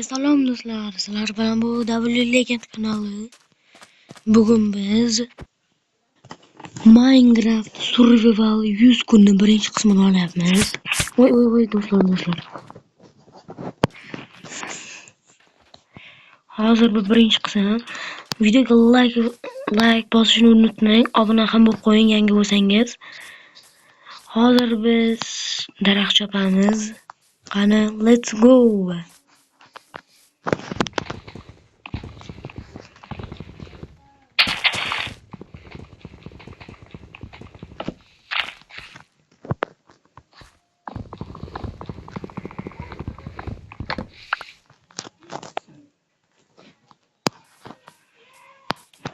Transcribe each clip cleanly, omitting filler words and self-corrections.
Salom do'stlar, sizlar bilan bu W Legend kanali. Bugun biz Minecraft Survival 100 kunning birinchi qismini olyapmiz. Voy do'stlar. Hozir bu birinchi qism. Videoga like bosishni unutmang, obuna ham bo'lib qo'ying yangi bo'lsangiz. Hozir biz daraxt chopamiz. Qani, let's go.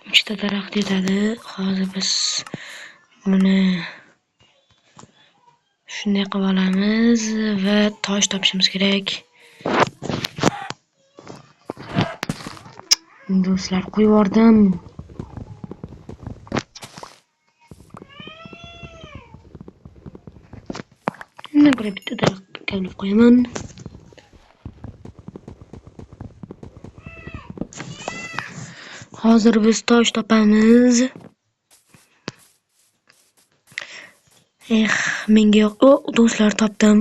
Ikkita daraxt yetadi. Hozir biz buni shunday qilib olamiz va tosh topishimiz kerak. Do'stlar, qo'yib yubordim. Bundan ko'ra bitta daraxt kavlab qo'yaman. Hozir biz tosh topamiz. Menga yo'q. Do'stlar, topdim.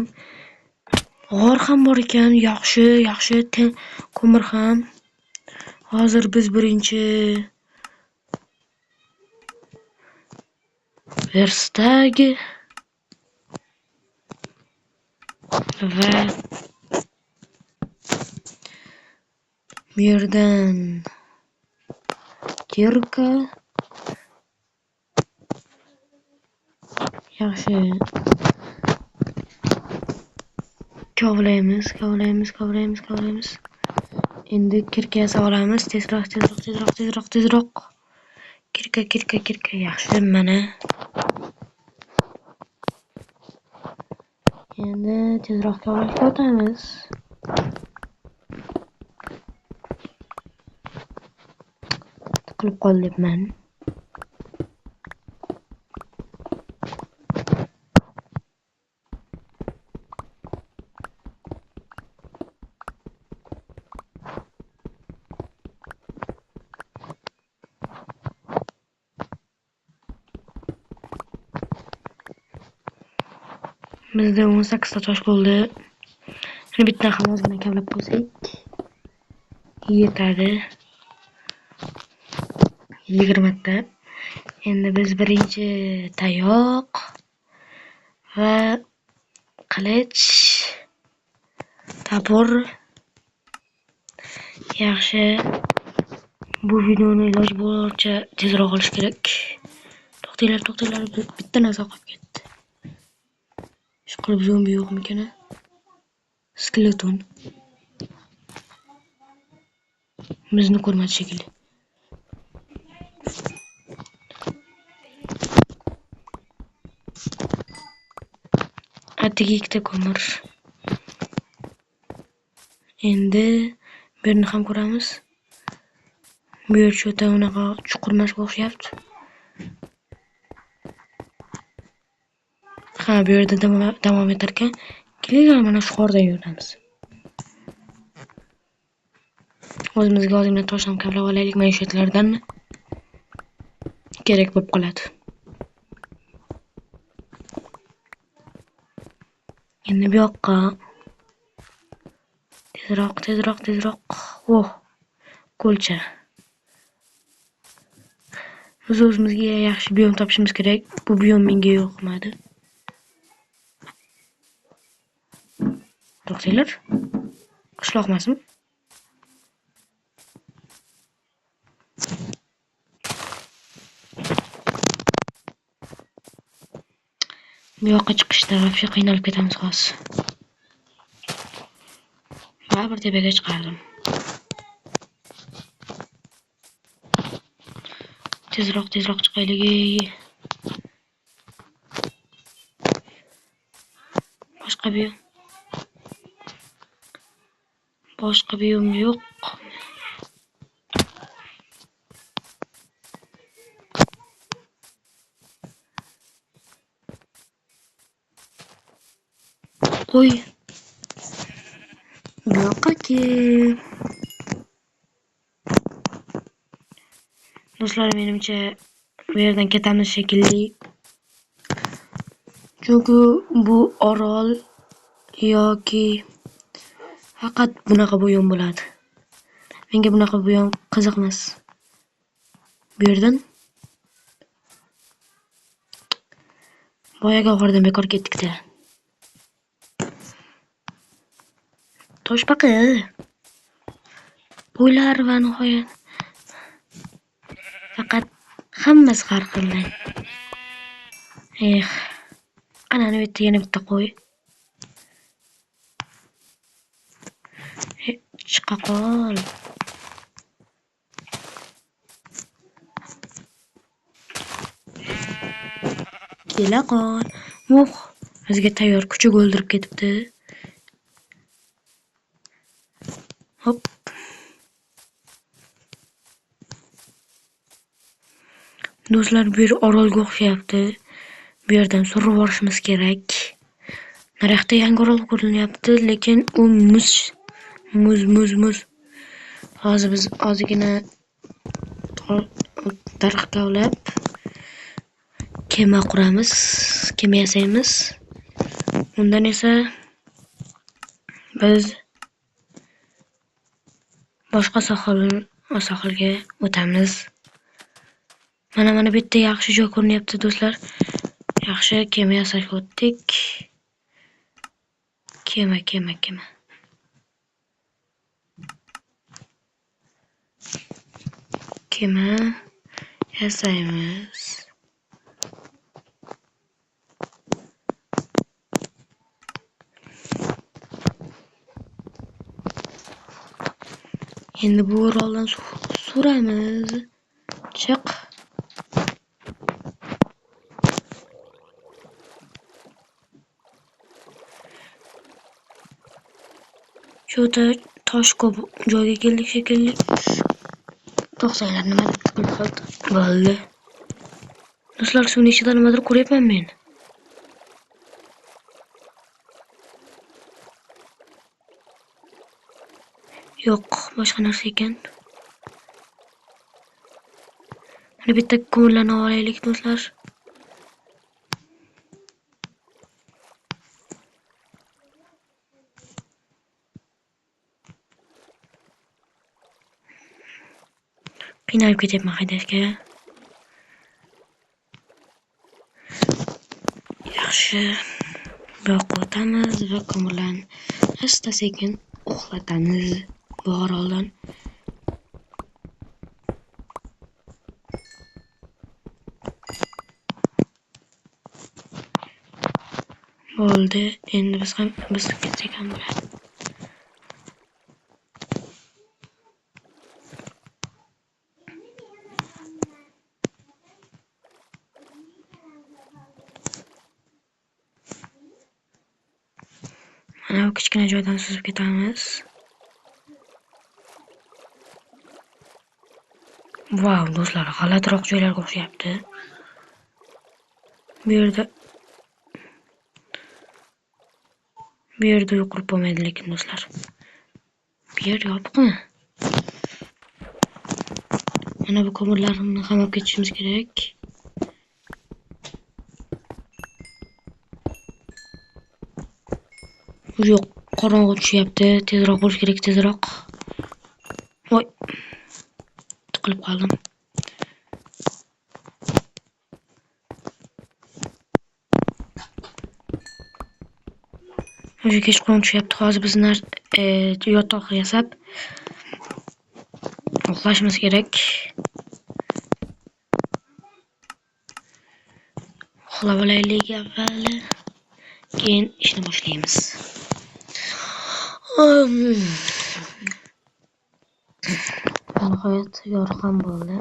G'or ham bor ekan. Yaxshi. Ko'mir ham. Hozir biz birinchi verstak va bu yerdan kirka. Yaxshi. Kovlaymiz. Endi kirka yasab olamiz. Tezroq. Kirka. Yaxshi, mana. Endi tezroq kovlashga o'tamiz. Tiqilib qolyapman. Bizda 18 ta tosh bo'ldi. Shuni bitta ham ozgina kavlab qo'ysak yetadi. 20 ta. Endi biz birinchi tayoq va qilich, tapor. Yaxshi. Bu videoni iloji boricha tezroq olish kerak. To'xtanglar, bitta narsa qolib ketdi. Ishqilib zombi yo'qmikan? Skeleton. Bizni ko'rmadi shekilli. Atigi ikkita ko'mir. Endi bu yerni ham ko'ramiz. Bu yer cho'ta unaqa chuqur emasga o'xshayapti. Bu yerda davom etar ekan. Kelinglar, mana shu xordan yuramiz. O'zimizga ozgina tosh ham kavlab olaylik, maishatlardan kerak bo'lib qoladi. Endi bu yoqqa tezroq. Ko'lcha. Biz o'zimizga yaxshi biyom topishimiz kerak. Bu biyom menga yoqmadi. To'xtanglar. Qishloq emasmi? Bu yoqqa chiqishda vafsha qiynalib ketamiz hozir. Baribir tepaga chiqardim. Tezroq chiqaylik. Boshqa biyom yo'q. Qo'y. Bu yoqqa yoki do'stlar, menimcha bu yerdan ketamiz shekilli. Chunki bu orol yoki faqat bunaqa bo'yon bo'ladi. Menga bunaqa bo'yon qiziqmas. Bu yerdan boyaga oxirdan bekor ketdik-da. Toshbaqa. Bo'ylar va nihoyat faqat hammasi har xil. Ana bitta yana bitta qo'y. Chiqa qol. Kela qol. Bizga tayyor kuchuk o'ldirib ketibdi. Hop. Do'stlar, bu yer orolga o'xshayapti. Bu yerdan surib borishimiz kerak. Naryoqda yangi orol ko'rinyapti, lekin u muz. Hozir biz ozgina daraxt kavlab kema quramiz, kema yasaymiz. Undan esa biz boshqa sohilga o'tamiz. Mana bitta yaxshi joy ko'rinyapti do'stlar. Yaxshi kema yasashga o'tdik. Kema. Kema yasaymiz. Endi bu oroldan suramiz. Chiq. Shu tosh ko'p joyga keldik shekilli. To'xtanglar, nima qilib qoldi? Bo'ldi. Do'stlar, suvning ichida nimadir ko'ryapman men. Yo'q, boshqa narsa ekan. Mana bitta ko'mirlarni olaylik do'stlar. Qiynalib ketyapman haydashga. Yaxshi. Bu yoqqa o'tamiz va ko'mirlarni asta-sekin uxlatamiz bu oroldan. Bo'ldi. Endi biz ketsak ham bo'ladi. Mana bu kichkina joydan suzib ketamiz. Vau, do'stlar, g'alatiroq joylarga o'xshayapti. Bu yerda yo'qolib bo'lmaydi lekin do'stlar. Bu yer yopiqmi? Mana bu ko'mirlarni ham olib ketishimiz kerak. Yo'q, qorong'i tushyapti. Tezroq bo'lish kerak, tezroq. Voy. Tiqilib qoldim. O'sha kechqurun tushyapti. Hozir bizlar yotoq yasab uxlashimiz kerak. Uxlab olaylik avval, keyin ishni boshlaymiz. Nihoyat yorug' ham bo'ldi.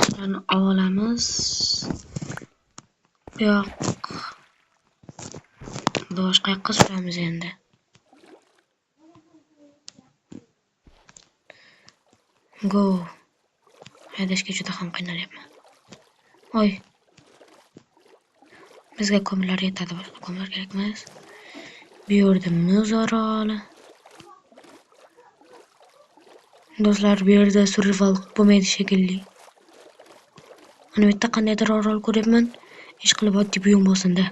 Ularni olamiz. Yo'q. Boshqa yoqqa suramiz endi. Go. Haydashga juda ham qiynalyapman. Oy. Bizga ko'mirlar yetadi, boshqa ko'mirlar kerak emas. Bu yerda muz oroli. Do'stlar, bu yerda survival bo'lmaydi shekilli. Mana bu yerda qandaydir orol ko'ryapman. Ishqilib oddiy buyum bo'lsin-da.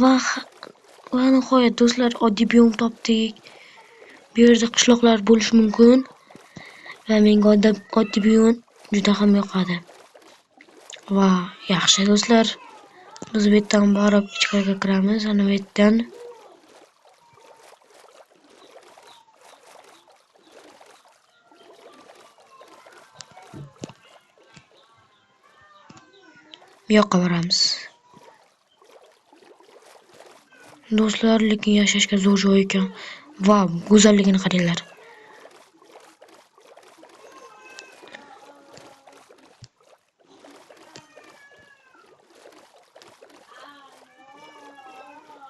Va nihoyat do'stlar, oddiy buyum topdik. Bu yerda qishloqlar bo'lishi mumkin va menga oddiy buyum juda ham yoqadi. Va yaxshi do'stlar, biz bu yerdan borib ichkariga kiramiz. Ana bu yerdan bu yoqqa boramiz. Do'stlar, lekin yashashga zo'r joy ekan. Va go'zalligini qaranglar.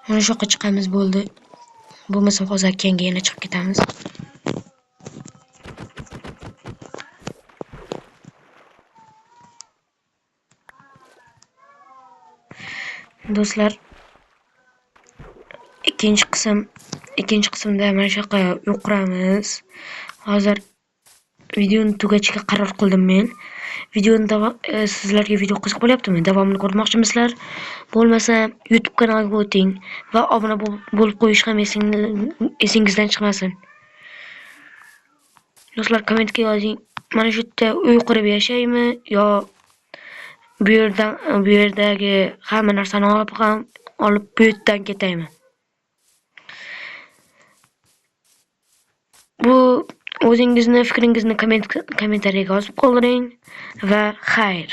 Mana shu yoqqa chiqamiz bo'ldi. Bo'lmasa hozir okeanga yana chiqib ketamiz. Do'stlar, ikkinchi qismda mana shu yoqqa yuqiramiz. Hozir videoni tugatishga qaror qildim men. Sizlarga video qiziq bo'lyaptimi? Davomini ko'rmoqchimisizlar? Bo'lmasa YouTube kanaliga o'ting va obuna bo'lib qo'yish ham esingizdan chiqmasin. Do'stlar, kommentga yozing. Mana shu yerda uy qurib yashaymi yo bu yerdagi hamma narsani olib bu yerdan ketaymi? Bu o'zingizni fikringizni kommentariyaga yozib qoldiring va xayr.